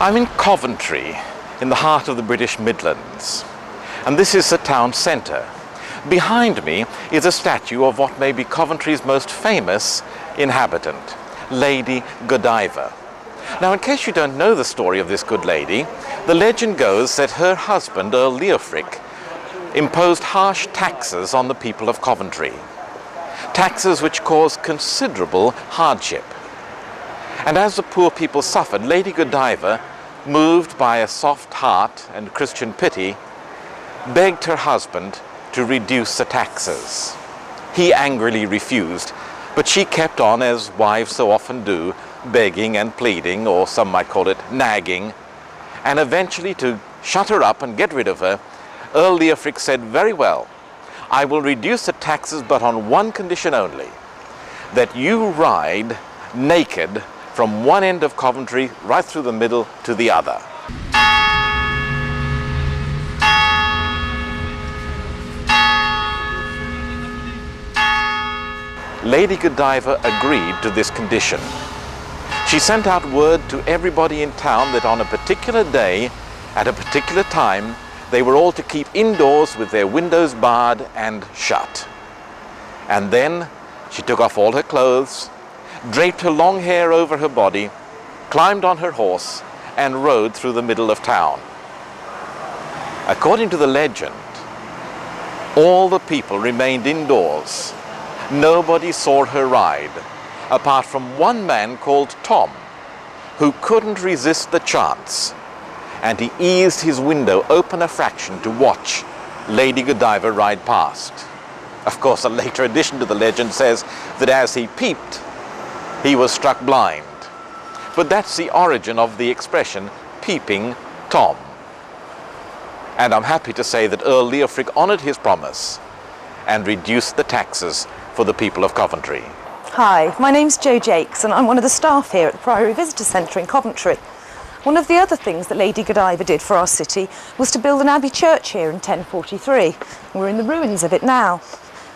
I'm in Coventry, in the heart of the British Midlands, and this is the town centre. Behind me is a statue of what may be Coventry's most famous inhabitant, Lady Godiva. Now, in case you don't know the story of this good lady, the legend goes that her husband, Earl Leofric, imposed harsh taxes on the people of Coventry. Taxes which caused considerable hardship. And as the poor people suffered, Lady Godiva, moved by a soft heart and Christian pity, begged her husband to reduce the taxes. He angrily refused, but she kept on, as wives so often do, begging and pleading, or some might call it nagging. And eventually, to shut her up and get rid of her, Earl Leofric said, "Very well, I will reduce the taxes, but on one condition only, that you ride naked from one end of Coventry right through the middle to the other." Lady Godiva agreed to this condition. She sent out word to everybody in town that on a particular day, at a particular time, they were all to keep indoors with their windows barred and shut. And then she took off all her clothes, draped her long hair over her body, climbed on her horse, and rode through the middle of town. According to the legend, all the people remained indoors. Nobody saw her ride, apart from one man called Tom, who couldn't resist the chance, and he eased his window open a fraction to watch Lady Godiva ride past. Of course, a later addition to the legend says that as he peeped, he was struck blind. But that's the origin of the expression, peeping Tom. And I'm happy to say that Earl Leofric honoured his promise and reduced the taxes for the people of Coventry. Hi, my name's Jo Jakes and I'm one of the staff here at the Priory Visitor Centre in Coventry. One of the other things that Lady Godiva did for our city was to build an abbey church here in 1043. We're in the ruins of it now.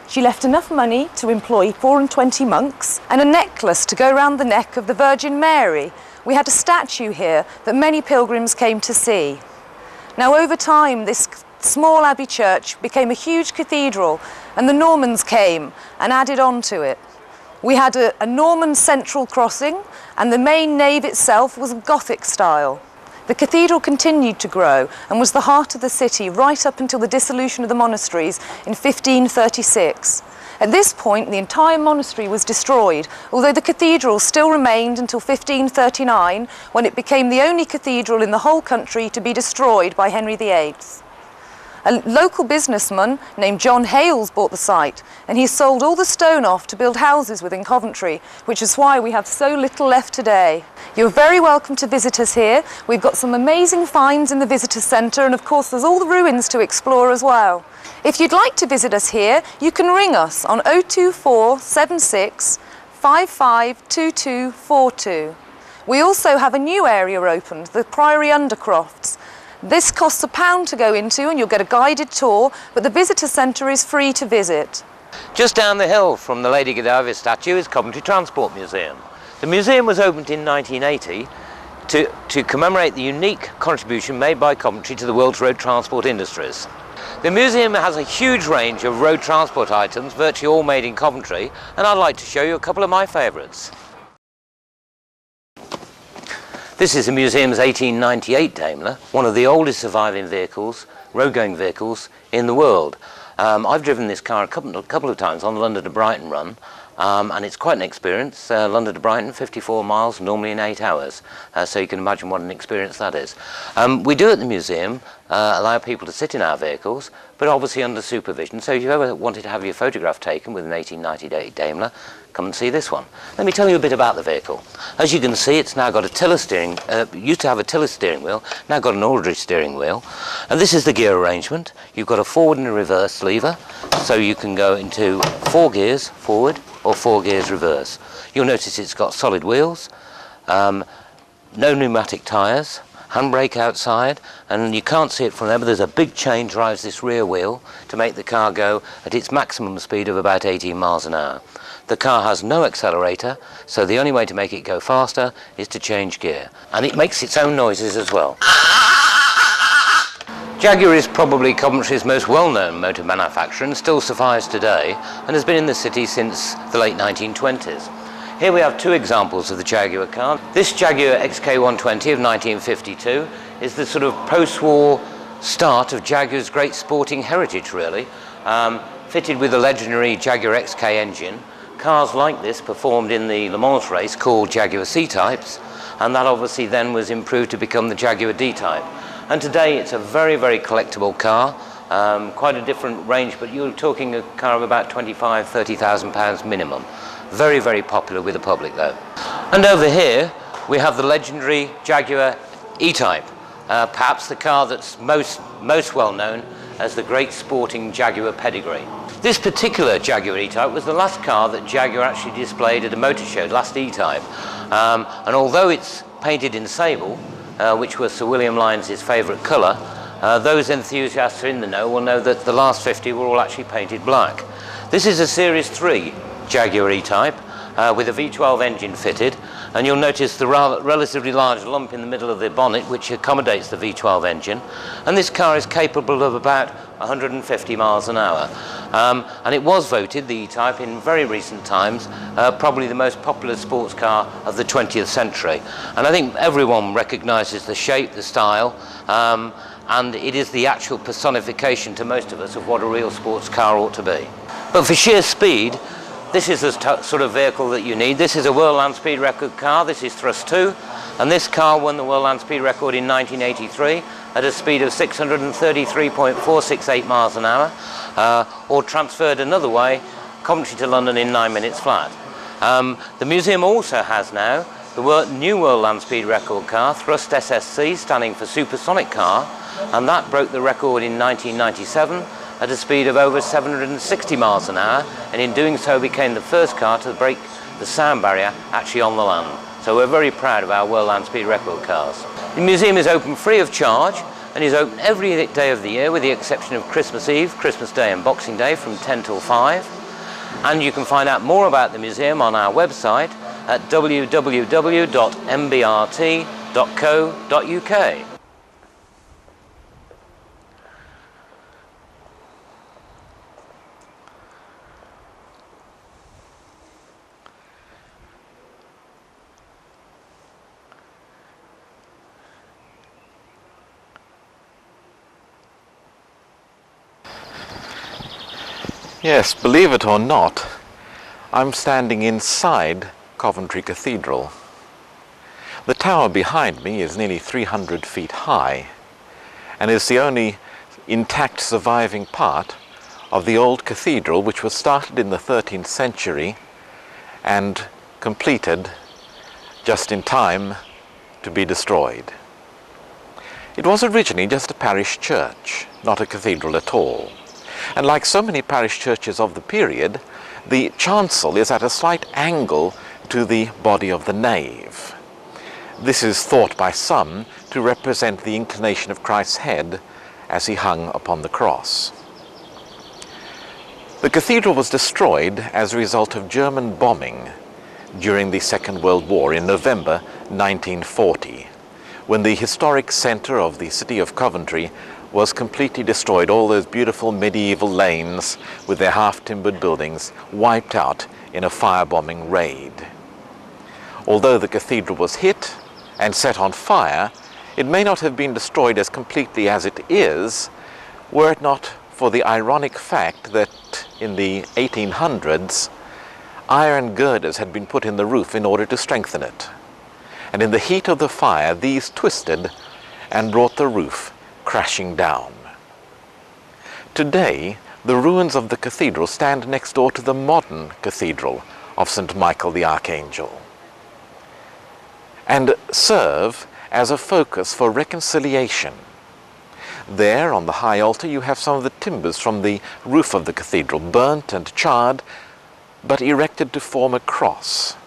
She left enough money to employ 24 monks and a necklace to go round the neck of the Virgin Mary. We had a statue here that many pilgrims came to see. Now, over time, this small abbey church became a huge cathedral, and the Normans came and added on to it. We had a Norman central crossing, and the main nave itself was of Gothic style. The cathedral continued to grow and was the heart of the city right up until the dissolution of the monasteries in 1536. At this point, the entire monastery was destroyed, although the cathedral still remained until 1539, when it became the only cathedral in the whole country to be destroyed by Henry VIII. A local businessman named John Hales bought the site, and he sold all the stone off to build houses within Coventry, which is why we have so little left today. You're very welcome to visit us here. We've got some amazing finds in the visitor centre, and of course there's all the ruins to explore as well. If you'd like to visit us here, you can ring us on 024 76 552242. We also have a new area opened, the Priory Undercrofts. This costs £1 to go into and you'll get a guided tour, but the visitor centre is free to visit. Just down the hill from the Lady Godiva statue is Coventry Transport Museum. The museum was opened in 1980 to commemorate the unique contribution made by Coventry to the world's road transport industries. The museum has a huge range of road transport items, virtually all made in Coventry, and I'd like to show you a couple of my favourites. This is the museum's 1898 Daimler, one of the oldest surviving vehicles, road-going vehicles, in the world. I've driven this car a couple of times on the London to Brighton run, and it's quite an experience. London to Brighton, 54 miles, normally in 8 hours, so you can imagine what an experience that is. We do at the museum allow people to sit in our vehicles, but obviously under supervision, so if you ever wanted to have your photograph taken with an 1898 Daimler, come and see this one. Let me tell you a bit about the vehicle. As you can see, it's now got a tiller steering, used to have a tiller steering wheel, now got an ordinary steering wheel. And this is the gear arrangement. You've got a forward and a reverse lever, so you can go into 4 gears forward or 4 gears reverse. You'll notice it's got solid wheels, no pneumatic tyres, handbrake outside, and you can't see it from there, but there's a big chain drives this rear wheel to make the car go at its maximum speed of about 18 miles an hour. The car has no accelerator, so the only way to make it go faster is to change gear. And it makes its own noises as well. Jaguar is probably Coventry's most well-known motor manufacturer and still survives today, and has been in the city since the late 1920s. Here we have two examples of the Jaguar car. This Jaguar XK120 of 1952 is the sort of post-war start of Jaguar's great sporting heritage, really. Fitted with the legendary Jaguar XK engine. Cars like this performed in the Le Mans race called Jaguar C-types, and that obviously then was improved to become the Jaguar D-type. And today it's a very, very collectible car, quite a different range, but you're talking a car of about £25,000–30,000 minimum. Very, very popular with the public though. And over here we have the legendary Jaguar E-type, perhaps the car that's most well known as the great sporting Jaguar pedigree. This particular Jaguar E-type was the last car that Jaguar actually displayed at a motor show, last E-type. And although it's painted in sable, which was Sir William Lyons' favourite colour, those enthusiasts who are in the know will know that the last 50 were all actually painted black. This is a Series 3 Jaguar E-type with a V12 engine fitted, and you'll notice the relatively large lump in the middle of the bonnet which accommodates the V12 engine, and this car is capable of about 150 miles an hour. And it was voted, the E-type, in very recent times, probably the most popular sports car of the 20th century. And I think everyone recognises the shape, the style, and it is the actual personification to most of us of what a real sports car ought to be. But for sheer speed, this is the sort of vehicle that you need. This is a World Land Speed Record car. This is Thrust 2, and this car won the World Land Speed Record in 1983 at a speed of 633.468 miles an hour, or transferred another way, Coventry to London in 9 minutes flat. The museum also has now the new World Land Speed Record car, Thrust SSC, standing for Supersonic Car, and that broke the record in 1997 at a speed of over 760 miles an hour, and in doing so became the first car to break the sound barrier actually on the land. So we're very proud of our World Land Speed Record cars. The museum is open free of charge and is open every day of the year with the exception of Christmas Eve, Christmas Day and Boxing Day from 10 till 5. And you can find out more about the museum on our website at www.mbrt.co.uk. Yes, believe it or not, I'm standing inside Coventry Cathedral. The tower behind me is nearly 300 feet high and is the only intact surviving part of the old cathedral, which was started in the 13th century and completed just in time to be destroyed. It was originally just a parish church, not a cathedral at all. And like so many parish churches of the period, the chancel is at a slight angle to the body of the nave. This is thought by some to represent the inclination of Christ's head as he hung upon the cross. The cathedral was destroyed as a result of German bombing during the Second World War in November 1940, when the historic centre of the city of Coventry was completely destroyed. All those beautiful medieval lanes with their half-timbered buildings wiped out in a firebombing raid. Although the cathedral was hit and set on fire, it may not have been destroyed as completely as it is, were it not for the ironic fact that in the 1800s, iron girders had been put in the roof in order to strengthen it. And in the heat of the fire, these twisted and brought the roof crashing down. Today, the ruins of the cathedral stand next door to the modern cathedral of St. Michael the Archangel and serve as a focus for reconciliation. There, on the high altar, you have some of the timbers from the roof of the cathedral, burnt and charred, but erected to form a cross,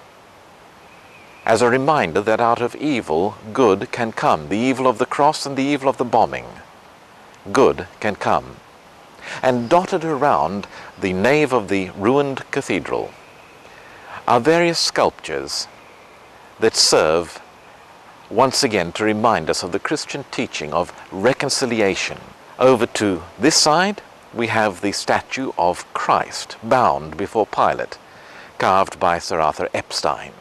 as a reminder that out of evil, good can come. The evil of the cross and the evil of the bombing, good can come. And dotted around the nave of the ruined cathedral are various sculptures that serve once again to remind us of the Christian teaching of reconciliation. Over to this side we have the statue of Christ bound before Pilate, carved by Sir Arthur Epstein.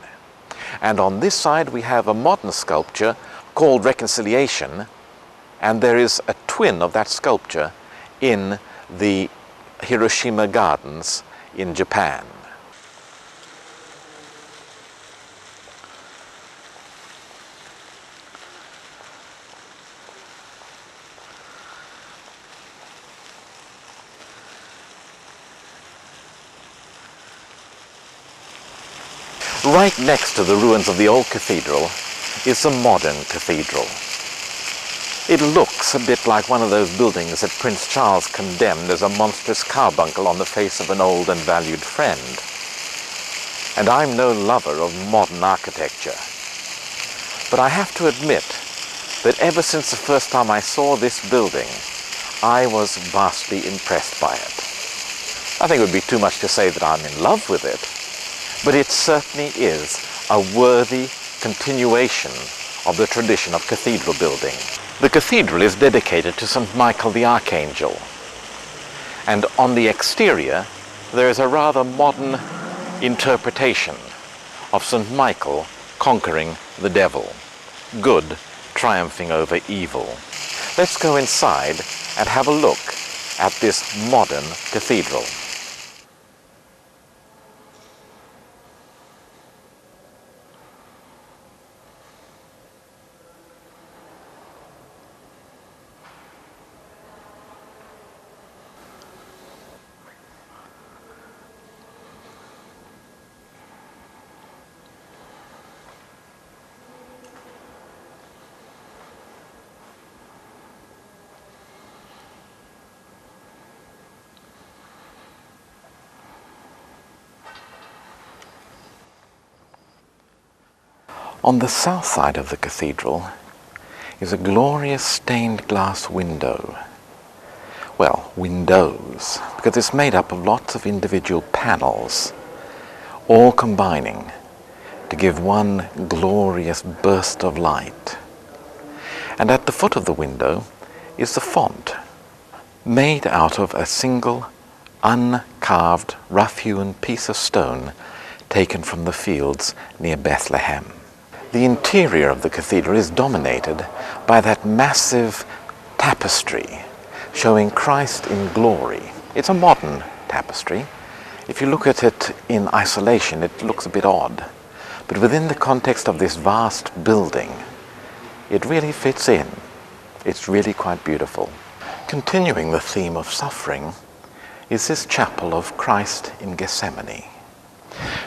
And on this side we have a modern sculpture called Reconciliation, and there is a twin of that sculpture in the Hiroshima Gardens in Japan. Right next to the ruins of the old cathedral is the modern cathedral. It looks a bit like one of those buildings that Prince Charles condemned as a monstrous carbuncle on the face of an old and valued friend. And I'm no lover of modern architecture, but I have to admit that ever since the first time I saw this building, I was vastly impressed by it. I think it would be too much to say that I'm in love with it, but it certainly is a worthy continuation of the tradition of cathedral building. The cathedral is dedicated to St. Michael the Archangel, and on the exterior there is a rather modern interpretation of St. Michael conquering the devil, good triumphing over evil. Let's go inside and have a look at this modern cathedral. On the south side of the cathedral is a glorious stained glass window. Well, windows, because it's made up of lots of individual panels, all combining to give one glorious burst of light. And at the foot of the window is the font, made out of a single uncarved, rough-hewn piece of stone taken from the fields near Bethlehem. The interior of the cathedral is dominated by that massive tapestry showing Christ in glory. It's a modern tapestry. If you look at it in isolation, it looks a bit odd. But within the context of this vast building, it really fits in. It's really quite beautiful. Continuing the theme of suffering is this chapel of Christ in Gethsemane.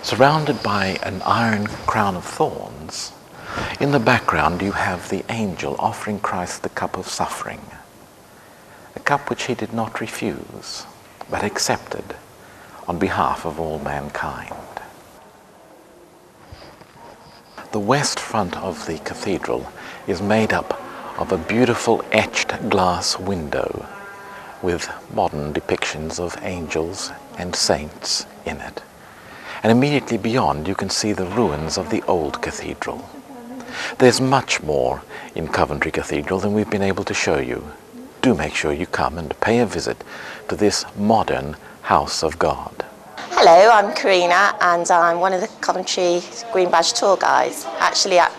Surrounded by an iron crown of thorns, in the background you have the angel offering Christ the cup of suffering, a cup which he did not refuse, but accepted on behalf of all mankind. The west front of the cathedral is made up of a beautiful etched glass window with modern depictions of angels and saints in it. And immediately beyond you can see the ruins of the old cathedral. There's much more in Coventry Cathedral than we've been able to show you. Do make sure you come and pay a visit to this modern house of God. Hello, I'm Karina and I'm one of the Coventry Green Badge tour guides. Actually I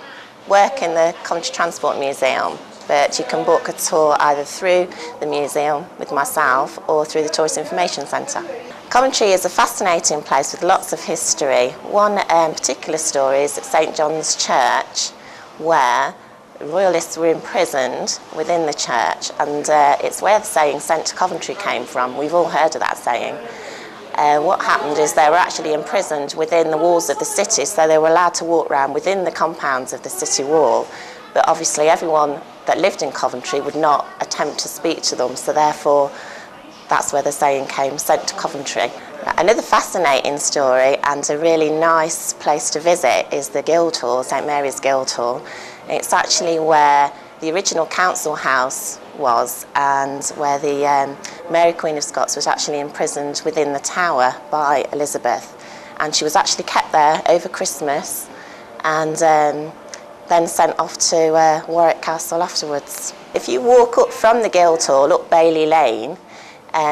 work in the Coventry Transport Museum, but you can book a tour either through the museum with myself or through the Tourist Information Centre. Coventry is a fascinating place with lots of history. One particular story is at St John's Church, where royalists were imprisoned within the church, and it's where the saying "sent to Coventry" came from. We've all heard of that saying. What happened is they were actually imprisoned within the walls of the city, so they were allowed to walk around within the compounds of the city wall, but obviously everyone that lived in Coventry would not attempt to speak to them, so therefore that's where the saying came, "sent to Coventry." Another fascinating story and a really nice place to visit is the Guildhall, St Mary's Guildhall. It's actually where the original council house was and where the Mary Queen of Scots was actually imprisoned within the tower by Elizabeth. and she was actually kept there over Christmas and then sent off to Warwick Castle afterwards. If you walk up from the Guildhall, up Bailey Lane,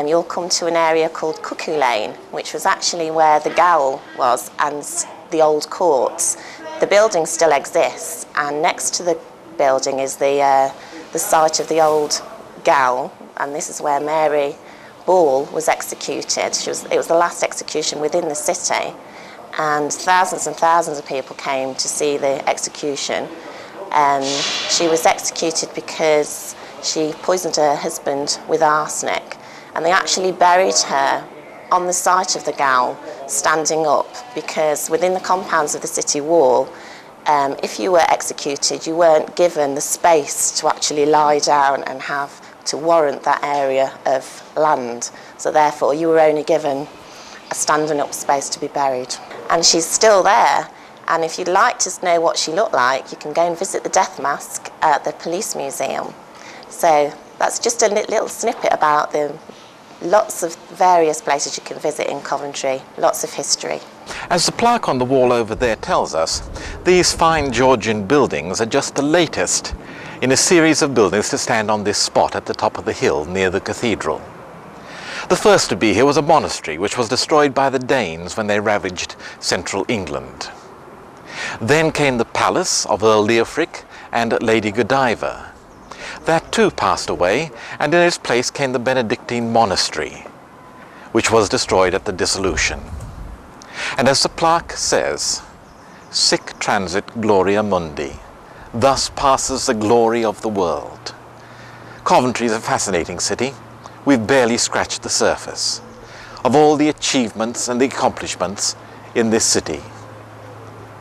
you'll come to an area called Cuckoo Lane, which was actually where the Gaol was and the old courts. The building still exists, and next to the building is the site of the old Gaol, and this is where Mary Ball was executed. It was the last execution within the city, and thousands of people came to see the execution. She was executed because she poisoned her husband with arsenic, and they actually buried her on the site of the Gaol, standing up, because within the compounds of the city wall, if you were executed, you weren't given the space to actually lie down and have to warrant that area of land. So therefore, you were only given a standing up space to be buried. And she's still there. And if you'd like to know what she looked like, you can go and visit the death mask at the police museum. So that's just a little snippet about the lots of various places you can visit in Coventry, lots of history. As the plaque on the wall over there tells us, these fine Georgian buildings are just the latest in a series of buildings to stand on this spot at the top of the hill near the cathedral. The first to be here was a monastery which was destroyed by the Danes when they ravaged central England. Then came the palace of Earl Leofric and Lady Godiva. That too passed away, and in its place came the Benedictine monastery, which was destroyed at the dissolution. And as the plaque says, "Sic transit gloria mundi," thus passes the glory of the world. Coventry is a fascinating city. We've barely scratched the surface of all the achievements and the accomplishments in this city.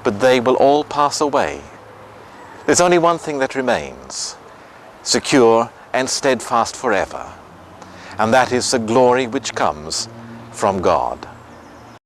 But they will all pass away. There's only one thing that remains, secure and steadfast forever, and that is the glory which comes from God.